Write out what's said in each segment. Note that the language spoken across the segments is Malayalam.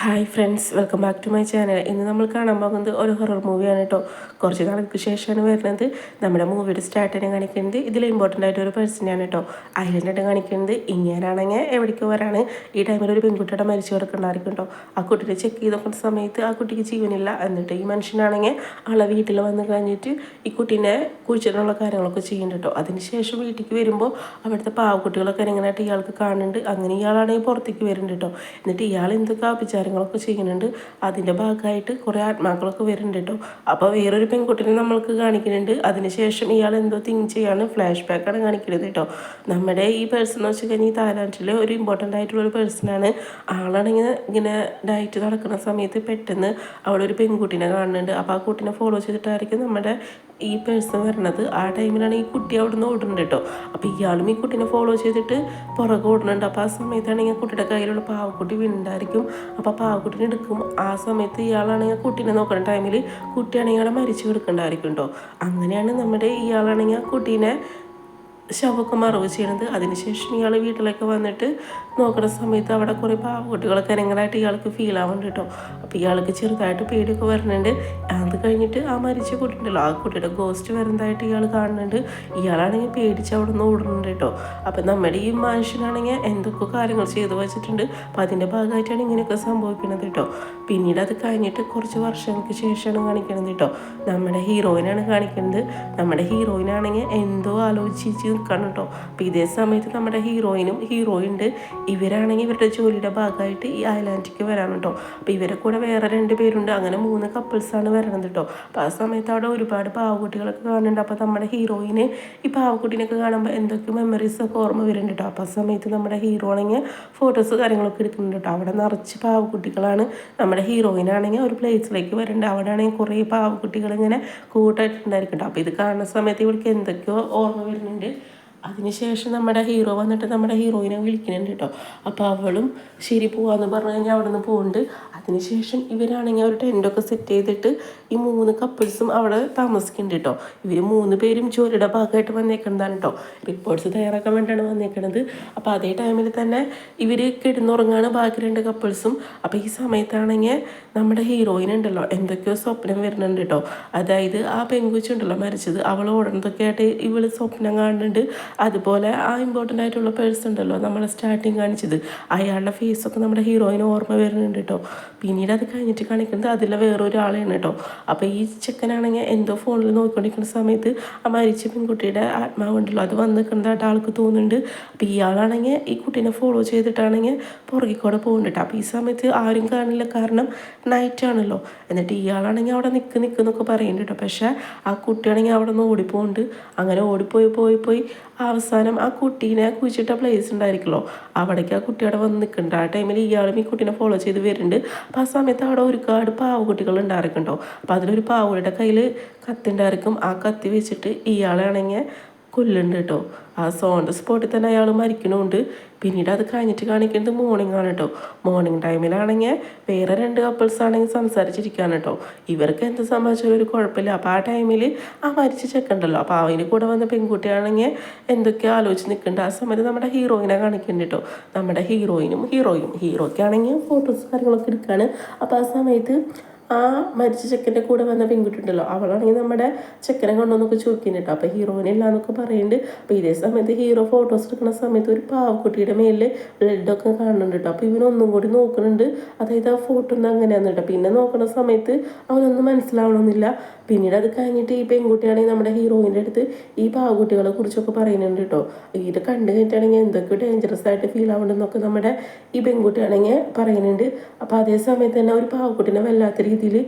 Hi friends, welcome back to my channel. ഇന്ന് നമ്മൾ കാണാൻ പോകുന്നത് ഒരു ഹൊറർ മൂവിയാണ് കേട്ടോ. കുറച്ച് നാൾക്ക് ശേഷമാണ് വരുന്നത്. നമ്മുടെ മൂവിയുടെ സ്റ്റാർട്ടിനെ കാണിക്കുന്നത് ഇതിൽ ഇമ്പോർട്ടൻ്റ് ആയിട്ട് ഒരു പേഴ്സണെയാണ് കേട്ടോ. ഐലൻഡായിട്ട് കാണിക്കുന്നത് ഇങ്ങനെയാണെങ്കിൽ എവിടേക്ക് വരാണ്. ഈ ടൈമിൽ ഒരു പെൺകുട്ടിയുടെ മരിച്ചു കിടക്കണ്ടായിരിക്കും കേട്ടോ. ആ കുട്ടിയെ ചെക്ക് ചെയ്ത് നോക്കുന്ന സമയത്ത് ആ കുട്ടിക്ക് ജീവനില്ല. എന്നിട്ട് ഈ മനുഷ്യനാണെങ്കിൽ ആളെ വീട്ടിൽ വന്ന് കഴിഞ്ഞിട്ട് ഈ കുട്ടീനെ കുഴിച്ചിട്ടുള്ള കാര്യങ്ങളൊക്കെ ചെയ്യുന്നുണ്ട് കേട്ടോ. അതിനുശേഷം വീട്ടിലേക്ക് വരുമ്പോൾ അവിടുത്തെ പാവക്കുട്ടികളൊക്കെ എങ്ങനെയായിട്ട് ഇയാൾക്ക് കാണുന്നുണ്ട്. അങ്ങനെ ഇയാളാണെങ്കിൽ പുറത്തേക്ക് വരുന്നുണ്ട് കേട്ടോ. എന്നിട്ട് ഇയാൾ എന്തൊക്കെ വിചാരങ്ങളൊക്കെ ചെയ്യുന്നുണ്ട്. അതിൻ്റെ ഭാഗമായിട്ട് കുറേ ആത്മാക്കളൊക്കെ വരുന്നുണ്ട് കേട്ടോ. അപ്പോൾ വേറൊരു പെൺകുട്ടിനെ നമ്മൾക്ക് കാണിക്കുന്നുണ്ട്. അതിനുശേഷം ഇയാൾ എന്തോ തിങ്ക് ചെയ്യാണ്, ഫ്ലാഷ് ബാക്കാണ് കാണിക്കുന്നത് കേട്ടോ. നമ്മുടെ ഈ പേഴ്സൺ എന്ന് വെച്ച് കഴിഞ്ഞാൽ ഈ തായ്ലാൻഡിലെ ഒരു ഇമ്പോർട്ടൻ്റ് ആയിട്ടുള്ളൊരു പേഴ്സണാണ്. ആളാണെങ്കിൽ ഇങ്ങനെ ഡയറ്റ് നടക്കുന്ന സമയത്ത് പെട്ടെന്ന് അവിടെ ഒരു പെൺകുട്ടീനെ കാണുന്നുണ്ട്. അപ്പോൾ ആ കുട്ടീനെ ഫോളോ ചെയ്തിട്ടായിരിക്കും നമ്മുടെ ഈ പേഴ്സൺ വരണത്. ആ ടൈമിലാണ് ഈ കുട്ടി അവിടെ നിന്ന് ഓടുന്നുണ്ട് കേട്ടോ. അപ്പോൾ ഇയാളും ഈ കുട്ടീനെ ഫോളോ ചെയ്തിട്ട് പുറകെ ഓടുന്നുണ്ട്. അപ്പോൾ ആ സമയത്താണെങ്കിൽ കുട്ടിയുടെ കയ്യിലുള്ള പാവക്കുട്ടി വീണ്ടായിരിക്കും. അപ്പോൾ പാവക്കുട്ടിനെ എടുക്കും. ആ സമയത്ത് ഇയാളാണെങ്കിൽ കുട്ടീനെ നോക്കുന്ന ടൈമിൽ കുട്ടിയാണെങ്കിൽ അവിടെ മരിച്ചു കിടക്കണ്ടായിരിക്കും കേട്ടോ. അങ്ങനെയാണ് നമ്മുടെ ഇയാളാണെങ്കിൽ ആ കുട്ടീനെ ശവമൊക്കെ മറവ് ചെയ്യണത്. അതിനുശേഷം ഇയാൾ വീട്ടിലേക്ക് വന്നിട്ട് നോക്കുന്ന സമയത്ത് അവിടെ കുറേ പാവക്കുട്ടികളൊക്കെ അനങ്ങളായിട്ട് ഇയാൾക്ക് ഫീൽ ആവുന്നുണ്ട് കേട്ടോ. അപ്പോൾ ഇയാൾക്ക് ചെറുതായിട്ട് പേടിയൊക്കെ വരുന്നുണ്ട്. അത് കഴിഞ്ഞിട്ട് ആ മരിച്ച കുട്ടിയുണ്ടല്ലോ, ആ കുട്ടിയുടെ ഗോസ്റ്റ് വരുന്നതായിട്ട് ഇയാൾ കാണുന്നുണ്ട്. ഇയാളാണെങ്കിൽ പേടിച്ച് അവിടെ നിന്ന് ഓടുന്നുണ്ട് കേട്ടോ. അപ്പം നമ്മുടെ ഈ മനുഷ്യനാണെങ്കിൽ എന്തൊക്കെ കാര്യങ്ങൾ ചെയ്തു വെച്ചിട്ടുണ്ട്. അപ്പോൾ അതിൻ്റെ ഭാഗമായിട്ടാണ് ഇങ്ങനെയൊക്കെ സംഭവിക്കുന്നത് കേട്ടോ. പിന്നീട് അത് കഴിഞ്ഞിട്ട് കുറച്ച് വർഷങ്ങൾക്ക് ശേഷമാണ് കാണിക്കുന്നത് കേട്ടോ. നമ്മുടെ ഹീറോയിനാണ് കാണിക്കുന്നത്. നമ്മുടെ ഹീറോയിനാണെങ്കിൽ എന്തോ ആലോചിച്ച് നിൽക്കണം കേട്ടോ. അപ്പോൾ ഇതേ സമയത്ത് നമ്മുടെ ഹീറോയിനും ഹീറോയിനുണ്ട്. ഇവരാണെങ്കിൽ ഇവരുടെ ജോലിയുടെ ഭാഗമായിട്ട് ഈ ഐലാൻഡിലേക്ക് വരാൻ കേട്ടോ. അപ്പോൾ ഇവരെ കൂടെ വേറെ 2 പേരുണ്ട്. അങ്ങനെ 3 കപ്പിൾസാണ് വരണത് കേട്ടോ. അപ്പോൾ ആ സമയത്ത് അവിടെ ഒരുപാട് പാവക്കുട്ടികളൊക്കെ കാണുന്നുണ്ട്. അപ്പോൾ നമ്മുടെ ഹീറോയിന് ഈ പാവക്കുട്ടീനൊക്കെ കാണുമ്പോൾ എന്തൊക്കെ മെമ്മറീസൊക്കെ ഓർമ്മ വരുന്നുണ്ട് കേട്ടോ. അപ്പോൾ ആ സമയത്ത് നമ്മുടെ ഹീറോ ആണെങ്കിൽ ഫോട്ടോസ് കാര്യങ്ങളൊക്കെ എടുക്കുന്നുണ്ട് കേട്ടോ. അവിടെ നിറച്ച് പാവക്കുട്ടികളാണ്. നമ്മുടെ ഹീറോയിനാണെങ്കിൽ ഒരു പ്ലേസിലേക്ക് വരുന്നുണ്ട്. അവിടെ ആണെങ്കിൽ കുറേ പാവക്കുട്ടികൾ ഇങ്ങനെ കൂട്ടായിട്ടുണ്ടായിരിക്കും കേട്ടോ. അപ്പോൾ ഇത് കാണുന്ന സമയത്ത് ഇവർക്ക് എന്തൊക്കെയോ ഓർമ്മ വരുന്നുണ്ട്. അതിനുശേഷം നമ്മുടെ ഹീറോ വന്നിട്ട് നമ്മുടെ ഹീറോയിനെ വിളിക്കുന്നുണ്ട് കേട്ടോ. അപ്പോൾ അവളും ശരി പോവാന്ന് പറഞ്ഞു കഴിഞ്ഞാൽ അവിടെ നിന്ന് പോകുന്നുണ്ട്. അതിനുശേഷം ഇവരാണെങ്കിൽ ഒരു ടെൻറ്റൊക്കെ സെറ്റ് ചെയ്തിട്ട് ഈ 3 കപ്പിൾസും അവിടെ താമസിക്കുന്നുണ്ട് കേട്ടോ. ഇവർ 3 പേരും ജോലിയുടെ ഭാഗമായിട്ട് വന്നേക്കുന്നതാണ് കേട്ടോ. റിപ്പോർട്ട്സ് തയ്യാറാക്കാൻ വേണ്ടിയാണ് വന്നേക്കുന്നത്. അപ്പോൾ അതേ ടൈമിൽ തന്നെ ഇവർ കിടന്നുറങ്ങാണ് ബാക്കി 2 കപ്പിൾസും. അപ്പോൾ ഈ സമയത്താണെങ്കിൽ നമ്മുടെ ഹീറോയിൻ ഉണ്ടല്ലോ എന്തൊക്കെയോ സ്വപ്നം വരുന്നുണ്ട് കേട്ടോ. അതായത് ആ പെൺകുച്ചുണ്ടല്ലോ മരിച്ചത്, അവൾ ഓടുന്നതൊക്കെ ആയിട്ട് ഇവൾ സ്വപ്നം കാണുന്നുണ്ട്. അതുപോലെ ആ ഇമ്പോർട്ടൻ്റ് ആയിട്ടുള്ള പേഴ്സൺ ഉണ്ടല്ലോ നമ്മളെ സ്റ്റാർട്ടിങ് കാണിച്ചത്, അയാളുടെ ഫേസൊക്കെ നമ്മുടെ ഹീറോയിന് ഓർമ്മ വരുന്നുണ്ട് കേട്ടോ. പിന്നീട് അത് കഴിഞ്ഞിട്ട് കാണിക്കുന്നത് അതിലെ വേറൊരാളെയാണ് കേട്ടോ. അപ്പോൾ ഈ ചെക്കനാണെങ്കിൽ എന്തോ ഫോണിൽ നോക്കിക്കൊണ്ടിരിക്കുന്ന സമയത്ത് ആ മരിച്ച പെൺകുട്ടിയുടെ ആത്മാവുണ്ടല്ലോ അത് വന്ന് കണ്ടതായിട്ട് ആൾക്ക് തോന്നുന്നുണ്ട്. അപ്പോൾ ഇയാളാണെങ്കിൽ ഈ കുട്ടീനെ ഫോളോ ചെയ്തിട്ടാണെങ്കിൽ പുറകിക്കൂടെ പോകുന്നുണ്ട്. അപ്പോൾ ഈ സമയത്ത് ആരും കാണില്ല, കാരണം നൈറ്റ് ആണല്ലോ. എന്നിട്ട് ഇയാളാണെങ്കിൽ അവിടെ നിൽക്കുന്നൊക്കെ പറയുന്നുണ്ട് കേട്ടോ. പക്ഷേ ആ കുട്ടിയാണെങ്കിൽ അവിടെ നിന്ന് ഓടിപ്പോകുന്നുണ്ട്. അങ്ങനെ ഓടിപ്പോയി അവസാനം ആ കുട്ടീനെ കുഴിച്ചിട്ട പ്ലേസ് ഉണ്ടായിരിക്കുമല്ലോ, അവിടേക്ക് ആ കുട്ടിയോടെ വന്ന് നിൽക്കുന്നുണ്ട്. ആ ടൈമിൽ ഇയാളും ഈ കുട്ടീനെ ഫോളോ ചെയ്ത് വരുന്നുണ്ട്. അപ്പോൾ ആ സമയത്ത് അവിടെ ഒരുപാട് പാവക്കുട്ടികൾ ഉണ്ടായിരിക്കുന്നുണ്ടോ. അപ്പോൾ അതിലൊരു പാവയുടെ കയ്യിൽ കത്തി ഉണ്ടായിരിക്കും. ആ കത്തി വെച്ചിട്ട് ഇയാളാണെങ്കിൽ കൊല്ലുന്നുണ്ട് കേട്ടോ. ആ സ്പോട്ടിൽ തന്നെ അയാൾ മരിക്കണമുണ്ട്. പിന്നീട് അത് കഴിഞ്ഞിട്ട് കാണിക്കുന്നത് മോർണിംഗ് ആണ് കേട്ടോ. മോർണിംഗ് ടൈമിലാണെങ്കിൽ വേറെ 2 കപ്പിൾസ് ആണെങ്കിൽ സംസാരിച്ചിരിക്കുകയാണ് കേട്ടോ. ഇവർക്ക് എന്ത് സംഭവിച്ചാലും ഒരു കുഴപ്പമില്ല. അപ്പോൾ ആ ടൈമിൽ ആ മരിച്ച ചെക്കുണ്ടല്ലോ, അപ്പോൾ അവന് കൂടെ വന്ന പെൺകുട്ടിയാണെങ്കിൽ എന്തൊക്കെയോ ആലോചിച്ച് നിൽക്കുന്നുണ്ട്. ആ സമയത്ത് നമ്മുടെ ഹീറോയിനെ കാണിക്കുന്നുണ്ട് കേട്ടോ. നമ്മുടെ ഹീറോയ്ക്കാണെങ്കിൽ ഫോട്ടോസ് കാര്യങ്ങളൊക്കെ എടുക്കുകയാണ്. അപ്പോൾ ആ സമയത്ത് ആ മരിച്ച ചെക്കൻ്റെ കൂടെ വന്ന പെൺകുട്ടി ഉണ്ടല്ലോ, അവളാണെങ്കിൽ നമ്മുടെ ചെക്കനെ കൊണ്ടുവന്നൊക്കെ ചോദിക്കുന്നുണ്ട് കേട്ടോ. അപ്പോൾ ഹീറോയിനില്ല എന്നൊക്കെ പറയുന്നുണ്ട്. അപ്പോൾ ഇതേ സമയത്ത് ഹീറോ ഫോട്ടോസ് എടുക്കുന്ന സമയത്ത് ഒരു പാവക്കുട്ടിയുടെ മേലിൽ ബ്ലഡൊക്കെ കാണുന്നുണ്ട് കേട്ടോ. അപ്പോൾ ഇവനൊന്നും കൂടി നോക്കുന്നുണ്ട്, അതായത് ആ ഫോട്ടോ ഒന്നും അങ്ങനെയാണെന്ന് കേട്ടോ. പിന്നെ നോക്കുന്ന സമയത്ത് അവനൊന്നും മനസ്സിലാവണമെന്നില്ല. പിന്നീട് അത് കഴിഞ്ഞിട്ട് ഈ പെൺകുട്ടിയാണെങ്കിൽ നമ്മുടെ ഹീറോയിൻ്റെ അടുത്ത് ഈ പാവക്കുട്ടികളെ കുറിച്ചൊക്കെ പറയുന്നുണ്ട് കേട്ടോ. ഇത് കണ്ടു കഴിഞ്ഞിട്ടാണെങ്കിൽ എന്തൊക്കെ ഡേഞ്ചറസ് ആയിട്ട് ഫീൽ ആവുന്നുണ്ടെന്നൊക്കെ നമ്മുടെ ഈ പെൺകുട്ടിയാണെങ്കിൽ പറയുന്നുണ്ട്. അപ്പോൾ അതേ സമയത്ത് തന്നെ ഒരു പാവക്കുട്ടിനെ വല്ലാത്ത രീതിയിൽ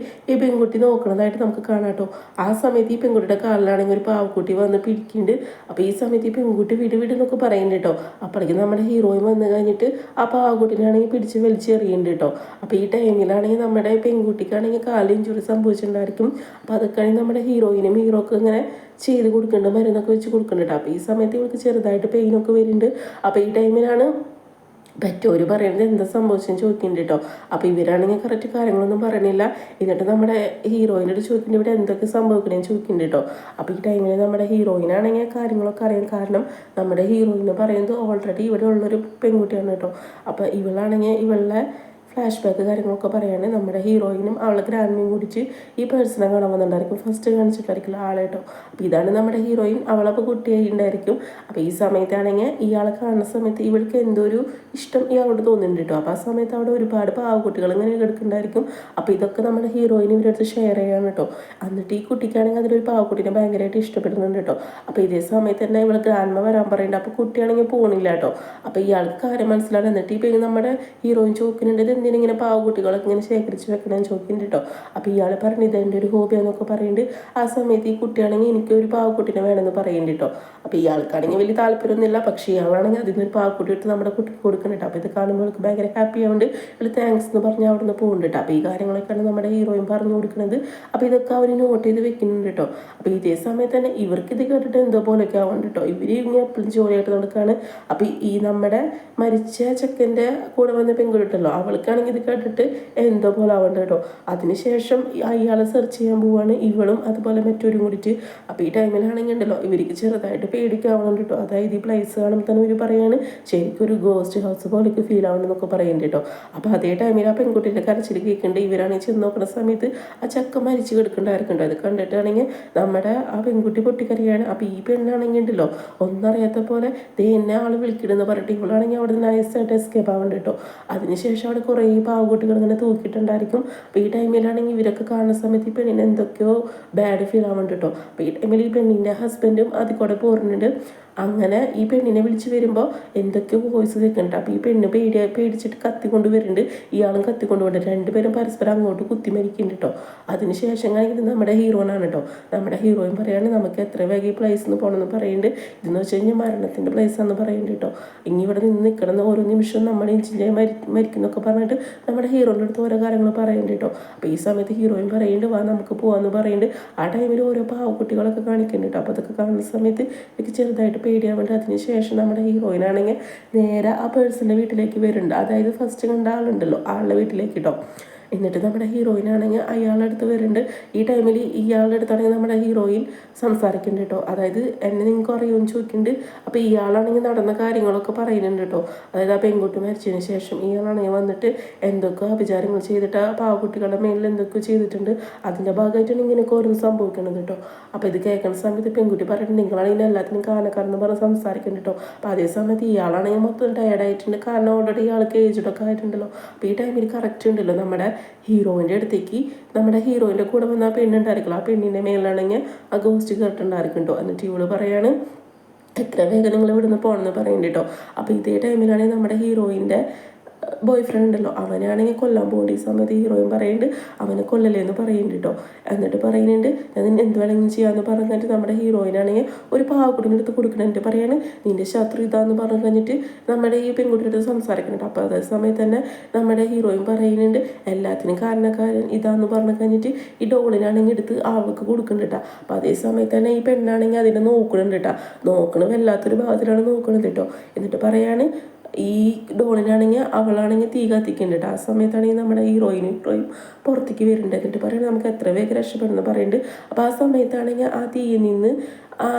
ഈ പെൺകുട്ടി നോക്കണതായിട്ട് നമുക്ക് കാണാം കേട്ടോ. ആ സമയത്ത് ഈ പെൺകുട്ടിയുടെ കാലിലാണെങ്കിൽ ഒരു പാവക്കുട്ടി വന്ന് പിടിക്കുന്നുണ്ട്. അപ്പോൾ ഈ സമയത്ത് ഈ പെൺകുട്ടി വിട് പറയുന്നുണ്ട് കേട്ടോ. അപ്പോഴേക്കും നമ്മുടെ ഹീറോയിൻ വന്നു കഴിഞ്ഞിട്ട് ആ പാവക്കുട്ടിനാണെങ്കിൽ പിടിച്ച് വലിച്ചെറിയുന്നുണ്ട് കേട്ടോ. അപ്പോൾ ഈ ടൈമിലാണെങ്കിൽ നമ്മുടെ പെൺകുട്ടിക്കാണെങ്കിൽ കാലിൽ ഇഞ്ചുറി സംഭവിച്ചിട്ടുണ്ടായിരിക്കും. അപ്പോൾ അതൊക്കെയാണെങ്കിൽ നമ്മുടെ ഹീറോക്ക് ഇങ്ങനെ ചെയ്ത് കൊടുക്കുന്നുണ്ട്, മരുന്നൊക്കെ വെച്ച് കൊടുക്കുന്നുണ്ട്. അപ്പോൾ ഈ സമയത്ത് ഇവർക്ക് ചെറുതായിട്ട് പെയിനൊക്കെ വരുന്നുണ്ട്. അപ്പോൾ ഈ ടൈമിലാണ് പെറ്റോര് പറയുന്നത് എന്താ സംഭവിച്ചെന്ന് ചോദിക്കുന്നുണ്ട് കേട്ടോ. അപ്പോൾ ഇവരാണെങ്കിൽ കറക്റ്റ് കാര്യങ്ങളൊന്നും പറയണില്ല. എന്നിട്ട് നമ്മുടെ ഹീറോയിനോട് ചോദിക്കുന്നുണ്ട് ഇവിടെ എന്തൊക്കെ സംഭവിക്കണേന്ന് ചോദിക്കുന്നുണ്ട് കേട്ടോ. അപ്പോൾ ഈ ടൈമിൽ നമ്മുടെ ഹീറോയിനാണെങ്കിൽ കാര്യങ്ങളൊക്കെ അറിയാം, കാരണം നമ്മുടെ ഹീറോയിന് പറയുന്നത് ഓൾറെഡി ഇവിടെ ഉള്ളൊരു പെൺകുട്ടിയാണ് കേട്ടോ. അപ്പോൾ ഇവളാണെങ്കിൽ ഇവളുടെ ഫ്ലാഷ് ബാക്ക് കാര്യങ്ങളൊക്കെ പറയാണ്. നമ്മുടെ ഹീറോയിനും അവളെ ഗ്രാൻഡ്മയും കുടിച്ച് ഈ പേഴ്സണെ കാണാൻ വന്നിട്ടുണ്ടായിരിക്കും. ഫസ്റ്റ് കാണിച്ചിട്ടായിരിക്കില്ല ആളേട്ടോ. അപ്പോൾ ഇതാണ് നമ്മുടെ ഹീറോയിൻ. അവളപ്പോൾ കുട്ടിയായി ഉണ്ടായിരിക്കും. അപ്പോൾ ഈ സമയത്താണെങ്കിൽ ഇയാളെ കാണുന്ന സമയത്ത് ഇവൾക്ക് എന്തോ ഒരു ഇഷ്ടം ഇയാളോട് തോന്നുന്നുണ്ട് കേട്ടോ. അപ്പോൾ ആ സമയത്ത് അവിടെ ഒരുപാട് പാവക്കുട്ടികൾ ഇങ്ങനെ കിടക്കുന്നുണ്ടായിരിക്കും. അപ്പോൾ ഇതൊക്കെ നമ്മുടെ ഹീറോയിൻ ഇവരടുത്ത് ഷെയർ ചെയ്യാണ് കേട്ടോ. എന്നിട്ട് ഈ കുട്ടിക്കാണെങ്കിൽ അതിലൊരു പാവക്കുട്ടീനെ ഭയങ്കരമായിട്ട് ഇഷ്ടപ്പെടുന്നുണ്ട് കേട്ടോ. അപ്പോൾ ഇതേ സമയത്ത് തന്നെ ഇവൾ ഗ്രാൻഡ്മ വരാൻ പറയുന്നുണ്ട്. അപ്പോൾ കുട്ടിയാണെങ്കിൽ പോകണില്ല കേട്ടോ. അപ്പോൾ ഇയാൾക്ക് കാര്യം മനസ്സിലാണ്. എന്നിട്ട് ഇപ്പോൾ നമ്മുടെ ഹീറോയിൻ ചോദിക്കുന്നുണ്ട് ഇത് എന്തിനാ ഇങ്ങനെ പാവക്കുട്ടികളൊക്കെ ഇങ്ങനെ ശേഖരിച്ച് വെക്കണമെന്ന് ചോദിക്കുന്നുണ്ട് കേട്ടോ. അപ്പോൾ ഇയാൾ പറഞ്ഞു ഇതെൻ്റെ ഒരു ഹോബിയാന്നൊക്കെ പറയുന്നുണ്ട്. ആ സമയത്ത് ഈ കുട്ടിയാണെങ്കിൽ എനിക്കൊരു പാവക്കുട്ടീനെ വേണമെന്ന് പറയുന്നുണ്ട് കേട്ടോ. അപ്പോൾ ഇയാൾക്കാണെങ്കിൽ വലിയ താല്പര്യമൊന്നുമില്ല. പക്ഷേ ഇയാളാണെങ്കിൽ അതിനൊരു പാവക്കുട്ടി എടുത്ത് നമ്മുടെ കുട്ടിക്ക് കൊടുക്കുന്നുണ്ട്. അപ്പോൾ ഇത് കാണുമ്പോൾ അവൾക്ക് ഭയങ്കര ഹാപ്പി ആവുന്നുണ്ട്. ഇവൾ താങ്ക്സ് എന്ന് പറഞ്ഞ് അവിടെ നിന്ന് പോകുന്നുണ്ട്. അപ്പോൾ ഈ കാര്യങ്ങളൊക്കെയാണ് നമ്മുടെ ഹീറോയിൻ പറഞ്ഞു കൊടുക്കുന്നത്. അപ്പോൾ ഇതൊക്കെ അവർ നോട്ട് ചെയ്ത് വെക്കുന്നുണ്ട് കേട്ടോ. അപ്പോൾ ഇതേ സമയത്ത് തന്നെ ഇവർക്ക് ഇത് കേട്ടിട്ട് എന്തോ പോലെയൊക്കെ ആവുന്നുണ്ട് കേട്ടോ. ഇവർ ഇങ്ങനെ എപ്പോഴും ജോലിയായിട്ട് നടക്കുകയാണ്. അപ്പോൾ ഈ നമ്മുടെ മരിച്ച ചെക്കൻ്റെ കൂടെ വന്ന പെൺകുട്ടിട്ടല്ലോ അവൾക്കാണെങ്കിൽ ഇത് കേട്ടിട്ട് എന്തോ പോലെ ആവണ്ട കേട്ടോ. അതിനുശേഷം അയാളെ സെർച്ച് ചെയ്യാൻ പോവാണ് ഇവളും അതുപോലെ മറ്റൊരു കൂടിയിട്ട്. അപ്പോൾ ഈ ടൈമിലാണെങ്കിൽ ഉണ്ടല്ലോ ഇവർക്ക് ചെറുതായിട്ട് പേടിക്കാവുന്നുണ്ട് കേട്ടോ. അതായത് ഈ പ്ലേസ് കാണുമ്പോൾ തന്നെ ഇവർ പറയാണ് ശരിക്കും ഒരു ഗോസ്റ്റ് ഹൗസ് പോലെയൊക്കെ ഫീൽ ആവണമെന്നൊക്കെ പറയുന്നുണ്ട് കേട്ടോ. അപ്പോൾ അതേ ടൈമിൽ ആ പെൺകുട്ടിയുടെ കരച്ചിൽ കേൾക്കുന്നുണ്ട്. ഇവരാണെങ്കിൽ ചെന്ന് നോക്കുന്ന സമയത്ത് ആ ചക്ക മരിച്ച് കിടക്കേണ്ടായിരിക്കുന്നുണ്ടോ. അത് കണ്ടിട്ടാണെങ്കിൽ നമ്മുടെ ആ പെൺകുട്ടി പൊട്ടിക്കറിയാണ്. അപ്പോൾ ഈ പെണ്ണാണെങ്കിൽ ഉണ്ടല്ലോ ഒന്നറിയാത്ത പോലെ ദേ എന്നെ ആൾ വിളിക്കണമെന്ന് പറഞ്ഞിട്ട് ഇവളാണെങ്കിൽ അവിടെ നൈസായിട്ട് എസ്കേപ്പ് ആവുന്നുണ്ട് കേട്ടോ. അതിനുശേഷം അവിടെ കുറേ പാവക്കുട്ടികൾ ഇങ്ങനെ തൂക്കിയിട്ടുണ്ടായിരിക്കും. അപ്പോൾ ഈ ടൈമിലാണെങ്കിൽ ഇവരൊക്കെ കാണുന്ന സമയത്ത് ഈ പെണ്ണിന് എന്തൊക്കെയോ ബാഡ് ഫീൽ ആവുന്നുണ്ട് കേട്ടോ. അപ്പോൾ ഈ ടൈമിൽ ഈ പെണ്ണിൻ്റെ ഹസ്ബൻഡും അതിൽ കൂടെ പോരുന്നുണ്ട്. അങ്ങനെ ഈ പെണ്ണിനെ വിളിച്ച് വരുമ്പോൾ എന്തൊക്കെയോ വോയിസ് കേൾക്കുന്നുണ്ട്. അപ്പോൾ ഈ പെണ്ണ് പേടിച്ചിട്ട് കത്തിക്കൊണ്ട് വരുന്നുണ്ട്. ഇയാളും കത്തിക്കൊണ്ട് വരുന്നുണ്ട്. രണ്ടുപേരും പരസ്പരം അങ്ങോട്ട് കുത്തി മരിക്കുന്നുണ്ട് കേട്ടോ. അതിനുശേഷം കാണിക്കുന്നത് നമ്മുടെ ഹീറോയിനാണ് കേട്ടോ. നമ്മുടെ ഹീറോയിൻ പറയാണ് നമുക്ക് എത്ര വേഗം ഈ പ്ലേസിൽ പോകണമെന്ന് പറയുന്നുണ്ട്. ഇതെന്ന് വെച്ച് കഴിഞ്ഞാൽ മരണത്തിൻ്റെ പ്ലേസാണെന്ന് പറയുന്നുണ്ട് കേട്ടോ. ഇനി ഇവിടെ നിന്ന് നിൽക്കണം ഓരോ നിമിഷവും നമ്മൾ ഇഞ്ചിഞ്ചായി മരിക്കുന്നൊക്കെ പറഞ്ഞിട്ട് നമ്മുടെ ഹീറോൻ്റെ അടുത്ത് ഓരോ കാര്യങ്ങൾ പറയുന്നുണ്ട് കേട്ടോ. അപ്പോൾ ഈ സമയത്ത് ഹീറോയിൻ പറയുന്നുണ്ട് വാ നമുക്ക് പോകാമെന്ന് പറയുന്നുണ്ട്. ആ ടൈമിൽ ഓരോ പാവക്കുട്ടികളൊക്കെ കാണിക്കുന്നുണ്ട് കേട്ടോ. അപ്പോൾ അതൊക്കെ കാണുന്ന സമയത്ത് എനിക്ക് ചെറുതായിട്ട് പേടിയാവുന്നുണ്ട്. അതിനുശേഷം നമ്മുടെ ഹീറോയിനാണെങ്കിൽ നേരെ ആ പേഴ്സൻ്റെ വീട്ടിലേക്ക് വരുന്നുണ്ട്. അതായത് ഫസ്റ്റ് കണ്ട ആളുണ്ടല്ലോ ആളുടെ വീട്ടിലേക്ക് കേട്ടോ. എന്നിട്ട് നമ്മുടെ ഹീറോയിനാണെങ്കിൽ അയാളുടെ അടുത്ത് വരുന്നുണ്ട്. ഈ ടൈമിൽ ഇയാളുടെ അടുത്താണെങ്കിൽ നമ്മുടെ ഹീറോയിൻ സംസാരിക്കുന്നുണ്ട് കേട്ടോ. അതായത് എന്നെ നിങ്ങൾക്ക് അറിയുമെന്ന് ചോദിക്കുന്നുണ്ട്. അപ്പോൾ ഇയാളാണെങ്കിൽ നടന്ന കാര്യങ്ങളൊക്കെ പറയുന്നുണ്ട് കേട്ടോ. അതായത് ആ പെൺകുട്ടി മരിച്ചതിന് ശേഷം ഇയാളാണെങ്കിൽ വന്നിട്ട് എന്തൊക്കെ അപചാരങ്ങൾ ചെയ്തിട്ട് ആ പാവക്കുട്ടികളുടെ മേലിൽ എന്തൊക്കെ ചെയ്തിട്ടുണ്ട്. അതിൻ്റെ ഭാഗമായിട്ടാണ് ഇങ്ങനെയൊക്കെ ഓരോന്ന് സംഭവിക്കുന്നത് കേട്ടോ. അപ്പോൾ ഇത് കേൾക്കുന്ന സമയത്ത് പെൺകുട്ടി പറഞ്ഞിട്ട് നിങ്ങളാണെങ്കിൽ എല്ലാത്തിനും കാരണക്കാരെന്ന് പറഞ്ഞ് സംസാരിക്കുന്നുണ്ട് കേട്ടോ. അപ്പോൾ അതേ സമയത്ത് ഇയാളാണെങ്കിൽ മൊത്തം ടയർഡായിട്ടുണ്ട്. കാരണം ഓൾറെഡി ഇയാൾക്ക് ഏജ്ഡൊക്കെ ആയിട്ടുണ്ടല്ലോ. അപ്പോൾ ഈ ടൈമിൽ കറക്റ്റ് ഉണ്ടല്ലോ നമ്മുടെ ഹീറോയിൻ്റെ അടുത്തേക്ക് നമ്മുടെ ഹീറോയിൻ്റെ കൂടെ വന്ന ആ പെണ്ണുണ്ടായിരിക്കുമല്ലോ ആ പെണ്ണിൻ്റെ മേലാണെങ്കിൽ ആ ഗോസ്റ്റ് കേട്ടിട്ടുണ്ടായിരിക്കുന്നുണ്ടോ. എന്നിട്ട് ഇവള് പറയാണ് എത്ര വേഗം നിങ്ങൾ ഇവിടുന്ന് പോകണമെന്ന് പറയുന്നുണ്ട് കേട്ടോ. അപ്പോൾ ഇതേ ടൈമിലാണെങ്കിൽ നമ്മുടെ ഹീറോയിൻ്റെ ബോയ് ഫ്രണ്ട് ഉണ്ടല്ലോ അവനാണെങ്കിൽ കൊല്ലാൻ പോകേണ്ട. ഈ സമയത്ത് ഹീറോയിൻ പറയുന്നുണ്ട് അവനെ കൊല്ലലേന്ന് പറയുന്നുണ്ട് കേട്ടോ. എന്നിട്ട് പറയുന്നുണ്ട് ഞാൻ എന്ത് വേണമെങ്കിലും ചെയ്യാമെന്ന് പറഞ്ഞിട്ട് നമ്മുടെ ഹീറോയിനാണെങ്കിൽ ഒരു പാവക്കുട്ടിൻ്റെ അടുത്ത് കൊടുക്കുന്നുണ്ട്. പറയാണ് നിൻ്റെ ശത്രു ഇതാന്ന് പറഞ്ഞു കഴിഞ്ഞിട്ട് നമ്മുടെ ഈ പെൺകുട്ടിയുടെ അടുത്ത് സംസാരിക്കുന്നുണ്ട്. അപ്പോൾ അതേ സമയത്ത് തന്നെ നമ്മുടെ ഹീറോയിൻ പറയുന്നുണ്ട് എല്ലാത്തിനും കാരണക്കാരൻ ഇതാന്ന് പറഞ്ഞു കഴിഞ്ഞിട്ട് ഈ ഡോളിനാണെങ്കിൽ എടുത്ത് ആൾക്ക് കൊടുക്കുന്നുണ്ട് കേട്ടോ. അപ്പോൾ അതേ സമയത്ത് തന്നെ ഈ പെണ്ണാണെങ്കിൽ അതിനെ നോക്കുന്നുണ്ട് കേട്ടോ. നോക്കണത് വല്ലാത്തൊരു ഭാഗത്തിലാണ് നോക്കണത് കേട്ടോ. എന്നിട്ട് പറയാണ് ഈ ഡോളിനാണെങ്കിൽ അവളാണെങ്കിൽ തീ കത്തിക്കുന്നുണ്ട്. ആ സമയത്താണെങ്കിൽ നമ്മുടെ ഹീറോയിനും പുറത്തേക്ക് വരുന്നുണ്ട്. എന്നിട്ട് പറയുന്നത് നമുക്ക് എത്ര വേഗം രക്ഷപ്പെടുന്നു പറയുന്നുണ്ട്. അപ്പോൾ ആ സമയത്താണെങ്കിൽ ആ തീയിൽ നിന്ന്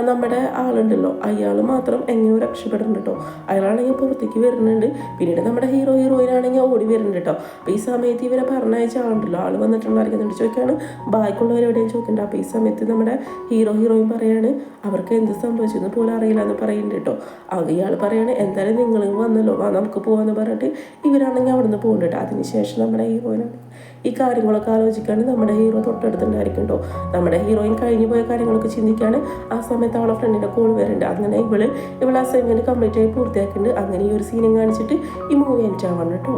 നമ്മുടെ ആളുണ്ടല്ലോ അയാൾ മാത്രം എങ്ങനെയോ രക്ഷപ്പെടുന്നുണ്ട് കേട്ടോ. അയാളാണെങ്കിൽ പുറത്തേക്ക് വരുന്നുണ്ട്. പിന്നീട് നമ്മുടെ ഹീറോയിനാണെങ്കിൽ ഓടി വരുന്നുണ്ട് കേട്ടോ. അപ്പോൾ ഈ സമയത്ത് ഇവരെ പറഞ്ഞയച്ച ആളുണ്ടല്ലോ ആൾ വന്നിട്ടുണ്ടായിരിക്കുന്നുണ്ട് ചോദിക്കാണ് ബാക്കിയുള്ളവരെവിടെയും ചോദിക്കുന്നുണ്ട്. അപ്പോൾ ഈ സമയത്ത് നമ്മുടെ ഹീറോയിൻ പറയാണ് അവർക്ക് എന്ത് സംഭവിച്ചെന്ന് പോലും അറിയില്ല എന്ന് പറയുന്നുണ്ട് കേട്ടോ. ഇയാൾ പറയാണ് എന്തായാലും നിങ്ങൾ വന്നല്ലോ വാ നമുക്ക് പോകാമെന്ന് പറഞ്ഞിട്ട് ഇവരാണെങ്കിൽ അവിടെ നിന്ന് പോകുന്നുണ്ട് കേട്ടോ. അതിനുശേഷം നമ്മുടെ ഹീറോയിനാണ് ഈ കാര്യങ്ങളൊക്കെ ആലോചിക്കാണ് നമ്മുടെ ഹീറോ തൊട്ടടുത്തുണ്ടായിരിക്കും കേട്ടോ. നമ്മുടെ ഹീറോയിൻ കഴിഞ്ഞു പോയ കാര്യങ്ങളൊക്കെ ചിന്തിക്കുകയാണ്. ആ സമയത്ത് അവളെ ഫ്രണ്ടിൻ്റെ കോൾ വരുന്നുണ്ട്. അങ്ങനെ ഇവൾ അസൈൻമെൻറ്റ് കംപ്ലീറ്റ് ആയി പൂർത്തിയാക്കുന്നുണ്ട്. അങ്ങനെ ഈ ഒരു സീനും കാണിച്ചിട്ട് ഈ മൂവി എൻഡ് ആവാണ് കേട്ടോ.